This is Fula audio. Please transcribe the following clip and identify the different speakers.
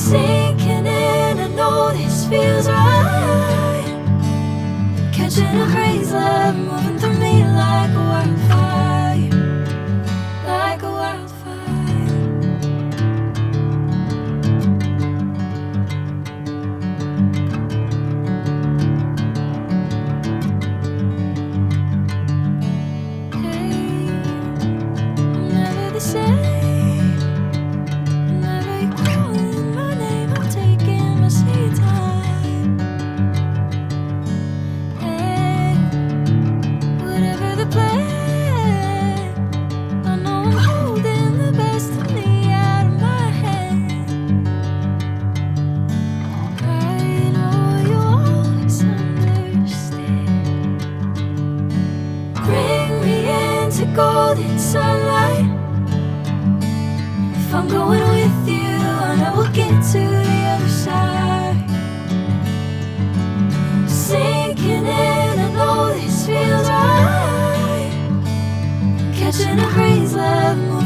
Speaker 1: Sinking in, I know this feels right. Catching a crazy love moving through me like a wildfire, like a wildfire. Hey, I'm never the same. Whenever you're calling my name, I'm taking my sweet time. Hey, whatever the plan, I know I'm holding the best of me out of my hand. I know you always understand. Bring me into golden sunlight. If I'm going with you, I know we'll get to the other side. Sinking in, I know this feels right. Catching a crazy love.